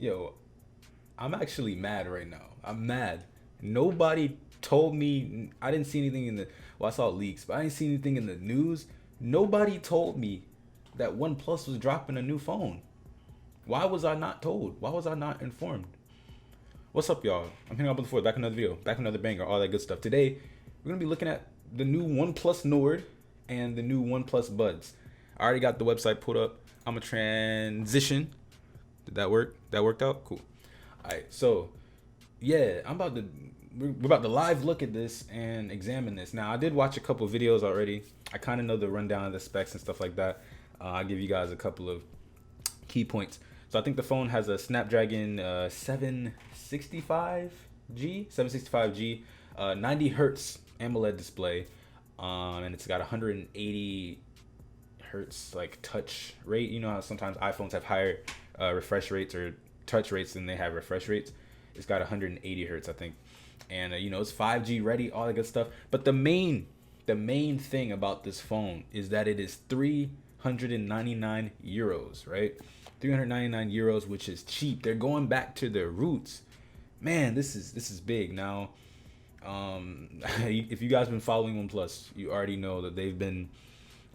Yo, I'm actually mad right now. I'm mad. Nobody told me. I didn't see anything in the. Well, I saw leaks, but I didn't see anything in the news. Nobody told me that OnePlus was dropping a new phone. Why was I not told? Why was I not informed? What's up, y'all? I'm hitting up before back another video, back another banger, all that good stuff. Today, we're gonna be looking at the new OnePlus Nord and the new OnePlus Buds. I already got the website put up. I'm a transition. Did that work? That worked out? Cool. All right, so yeah, we're about to live look at this and examine this. Now, I did watch a couple videos already. I kind of know the rundown of the specs and stuff like that. I'll give you guys a couple of key points. So I think the phone has a Snapdragon 765G, 90 hertz AMOLED display, and it's got 180 hertz like touch rate. You know how sometimes iPhones have higher refresh rates or touch rates than they have refresh rates. It's got 180 hertz, I think, and it's 5G ready, all that good stuff. But the main thing about this phone is that it is 399 euros, right? 399 euros, which is cheap. They're going back to their roots. Man, this is big. Now, if you guys been following OnePlus, you already know that they've been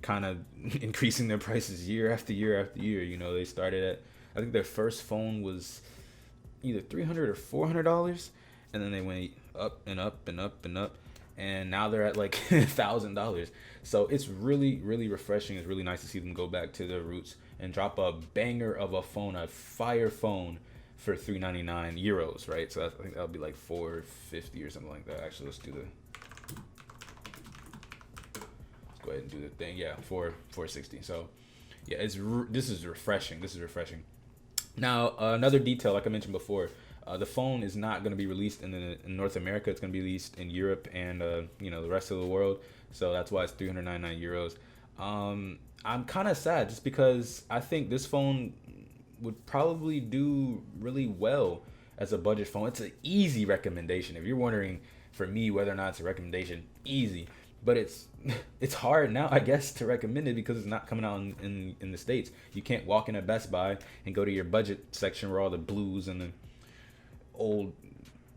kind of increasing their prices year after year after year. They started at, I think their first phone was either $300 or $400, and then they went up and up and up and up, and now they're at like $1,000. So it's really, really refreshing. It's really nice to see them go back to their roots and drop a banger of a phone, a fire phone, for 399 euros, right? So I think that'll be like 450 or something like that. Actually, let's go ahead and do the thing. Yeah, 460. So yeah, this is refreshing. This is refreshing. Now, another detail, like I mentioned before, the phone is not going to be released in North America. It's going to be released in Europe and the rest of the world. So that's why it's 399 euros. I'm kind of sad just because I think this phone would probably do really well as a budget phone. It's an easy recommendation. If you're wondering for me whether or not it's a recommendation, easy. But it's hard now, I guess, to recommend it because it's not coming out in the States. You can't walk in a Best Buy and go to your budget section where all the blues and the old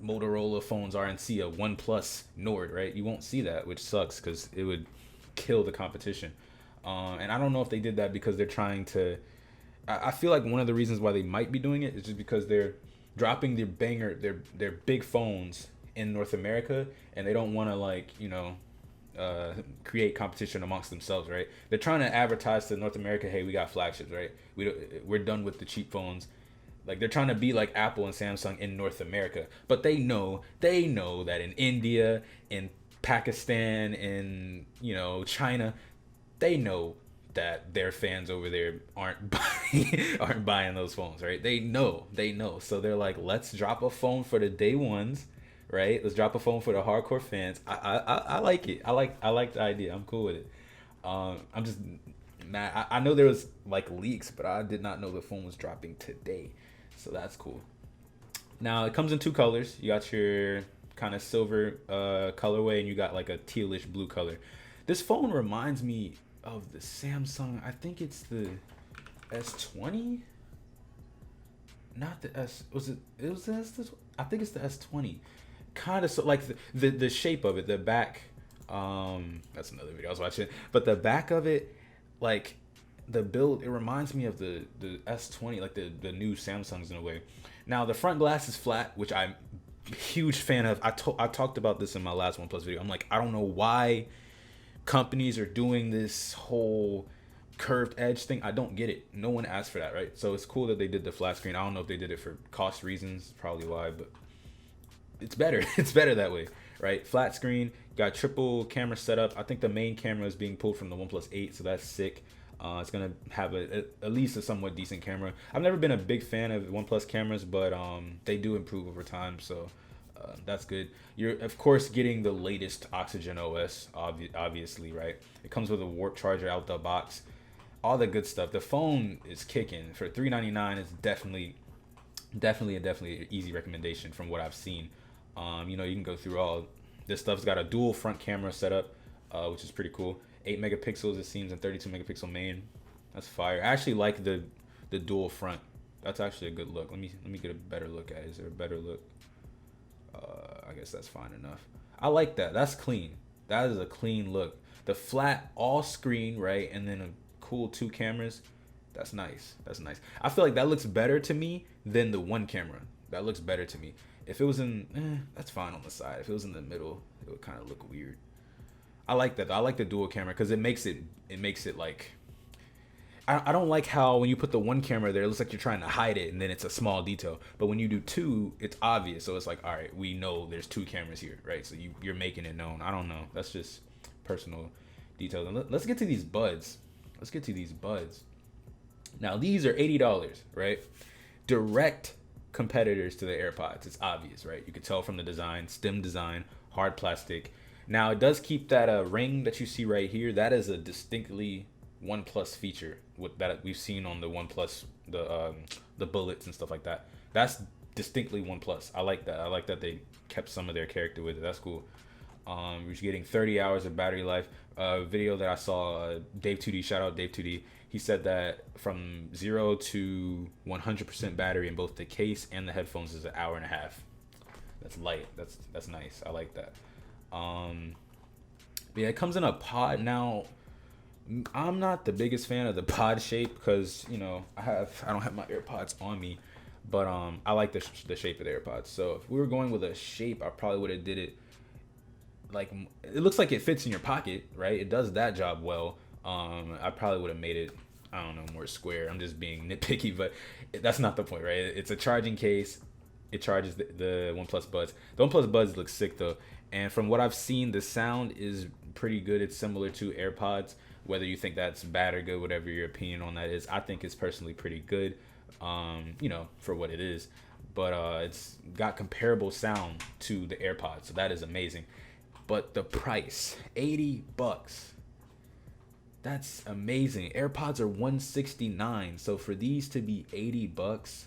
Motorola phones are and see a OnePlus Nord, right? You won't see that, which sucks because it would kill the competition. And I don't know if they did that because they're trying to. I feel like one of the reasons why they might be doing it is just because they're dropping their big phones in North America, and they don't want to create competition amongst themselves, right? They're trying to advertise to North America, hey, we got flagships, right? We're done with the cheap phones. Like they're trying to be like Apple and Samsung in North America, but they know that in India, in Pakistan, in China, they know that their fans over there aren't buying those phones, right? They know. So they're like, let's drop a phone for the day ones, right? Let's drop a phone for the hardcore fans. I like it. I like the idea. I'm cool with it. I'm just mad. I know there was like leaks, but I did not know the phone was dropping today. So that's cool. Now it comes in two colors. You got your kind of silver colorway, and you got like a tealish blue color. This phone reminds me of the Samsung. I think it's the S20. Not the S. Was it? It was the S. I think it's the S20. Kind of so like the shape of it, the back. That's another video I was watching. But the back of it, like the build, it reminds me of the S20, like the new Samsungs in a way. Now the front glass is flat, which I'm a huge fan of. I talked about this in my last OnePlus video. I'm like, I don't know why companies are doing this whole curved edge thing. I don't get it. No one asked for that, right? So it's cool that they did the flat screen. I don't know if they did it for cost reasons, probably why, but it's better. It's better that way, right? Flat screen, got triple camera setup. I think the main camera is being pulled from the OnePlus 8, so that's sick. It's gonna have at least a somewhat decent camera. I've never been a big fan of OnePlus cameras, but they do improve over time, so that's good. You're of course getting the latest Oxygen OS, obviously, right? It comes with a warp charger out the box, all the good stuff. The phone is kicking for $399. It's definitely an easy recommendation from what I've seen. You can go through all this stuff's got a dual front camera setup, which is pretty cool. 8 megapixels it seems, and 32 megapixel main. That's fire. I actually like the dual front That's actually a good look. Let me get a better look at it. Is there a better look? I guess that's fine enough. I like that. That's clean. That is a clean look. The flat all screen, right, and then a cool two cameras. That's nice. That's nice. I feel like that looks better to me than the one camera. That looks better to me. If it was that's fine on the side. If it was in the middle, it would kind of look weird. I like that though. I like the dual camera because it makes it like I don't like how when you put the one camera there, it looks like you're trying to hide it and then it's a small detail. But when you do two, it's obvious. So it's like, all right, we know there's two cameras here, right? So you're making it known. I don't know. That's just personal details. And let's get to these buds. Let's get to these buds. Now, these are $80, right? Direct competitors to the AirPods. It's obvious, right? You can tell from the design, stem design, hard plastic. Now, it does keep that ring that you see right here. That is a distinctly OnePlus feature that we've seen on the OnePlus, the bullets and stuff like that. That's distinctly OnePlus. I like that. I like that they kept some of their character with it. That's cool. We're getting 30 hours of battery life. Video that I saw, Dave 2D, shout out Dave 2D. He said that from 0 to 100% battery in both the case and the headphones is an hour and a half. That's light. That's nice. I like that. Yeah, it comes in a pod. Now, I'm not the biggest fan of the pod shape because I don't have my AirPods on me, but I like the shape of the AirPods. So if we were going with a shape, I probably would have did it like it looks like it fits in your pocket, right? It does that job well. I probably would have made it, I don't know, more square. I'm just being nitpicky, but that's not the point, right? It's a charging case. It charges the OnePlus Buds. The OnePlus Buds look sick though, and from what I've seen, the sound is pretty good. It's similar to AirPods. Whether you think that's bad or good, whatever your opinion on that is, I think it's personally pretty good, for what it is. But it's got comparable sound to the AirPods, so that is amazing. But the price, $80. That's amazing. AirPods are $169, so for these to be $80,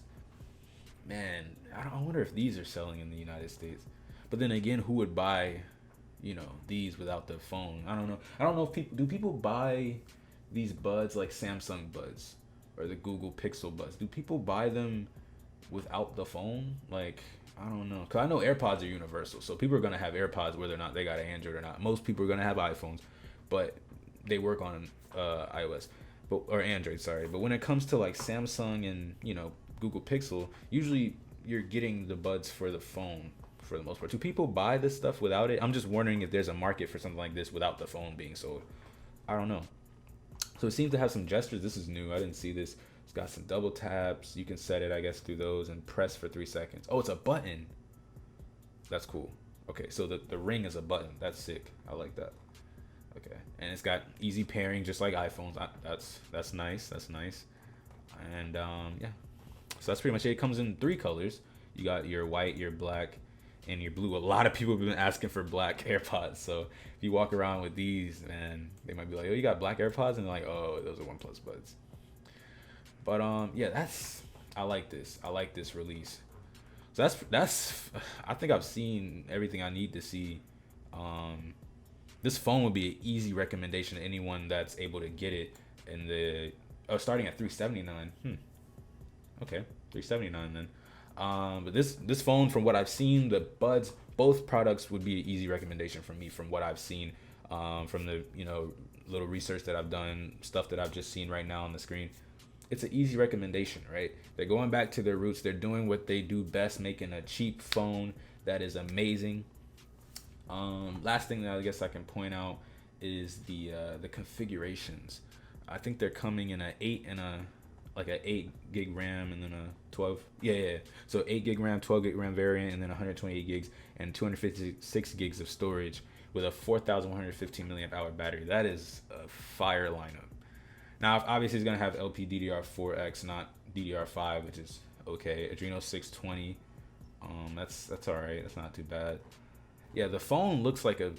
man, I wonder if these are selling in the United States. But then again, who would buy these without the phone? I don't know. I don't know if people buy these buds like Samsung buds or the Google Pixel buds. Do people buy them without the phone? Like, I don't know. Cause I know AirPods are universal, so people are gonna have AirPods whether or not they got an Android or not. Most people are gonna have iPhones, but they work on iOS, or Android. Sorry, but when it comes to like Samsung and Google Pixel, usually you're getting the buds for the phone for the most part. Do people buy this stuff without it? I'm just wondering if there's a market for something like this without the phone being sold. I don't know. So it seems to have some gestures. This is new. I didn't see this. It's got some double taps. You can set it, I guess, through those and press for 3 seconds. Oh, it's a button. That's cool. Okay, so the ring is a button. That's sick. I like that. Okay, and it's got easy pairing just like iPhones. That's nice. That's nice. And yeah, so that's pretty much it. It comes in 3 colors. You got your white, your black, and your blue. A lot of people have been asking for black AirPods. So if you walk around with these, man, they might be like, "Oh, you got black AirPods?" And they're like, "Oh, those are OnePlus Buds." But yeah, I like this. I like this release. So that's I think I've seen everything I need to see. This phone would be an easy recommendation to anyone that's able to get it in the starting at $379. Okay, $379 then. But this phone, from what I've seen, the Buds, both products would be an easy recommendation for me from what I've seen, from the little research that I've done, stuff that I've just seen right now on the screen. It's an easy recommendation, right? They're going back to their roots. They're doing what they do best, making a cheap phone that is amazing. Last thing that I guess I can point out is the configurations. I think they're coming in a 8 and a 8 gig RAM and then a 12. Yeah. So 8 gig RAM, 12 gig RAM variant, and then 128 gigs and 256 gigs of storage with a 4,115 milliamp hour battery. That is a fire lineup. Now, obviously, it's gonna have LPDDR4X, not DDR5, which is okay. Adreno 620. That's all right. That's not too bad. Yeah, the phone looks like a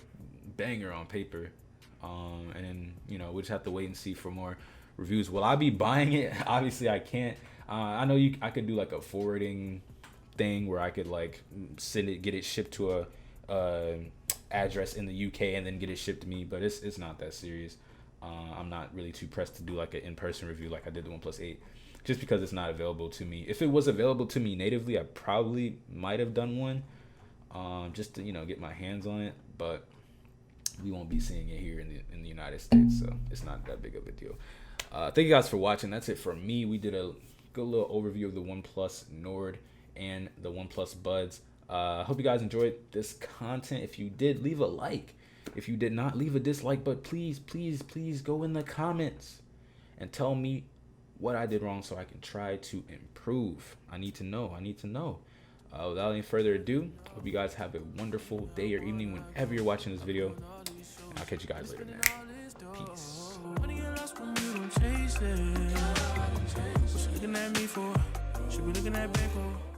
banger on paper. And then we just have to wait and see for more reviews. Will I be buying it? Obviously I can't. I know I could do like a forwarding thing where I could like get it shipped to a address in the UK and then get it shipped to me, but it's not that serious. I'm not really too pressed to do like an in-person review like I did the OnePlus 8. just because it's not available to me. If it was available to me natively, I probably might have done one, just to, you know, get my hands on it. But we won't be seeing it here in the United States, so it's not that big of a deal. Thank you guys for watching. That's it for me. We did a good little overview of the OnePlus Nord and the OnePlus Buds. Hope you guys enjoyed this content. If you did, leave a like. If you did not, leave a dislike. But please, please, please go in the comments and tell me what I did wrong so I can try to improve. I need to know. I need to know. Without any further ado, hope you guys have a wonderful day or evening whenever you're watching this video. And I'll catch you guys later, man. Peace. What you looking at me for? Should be looking at Banco.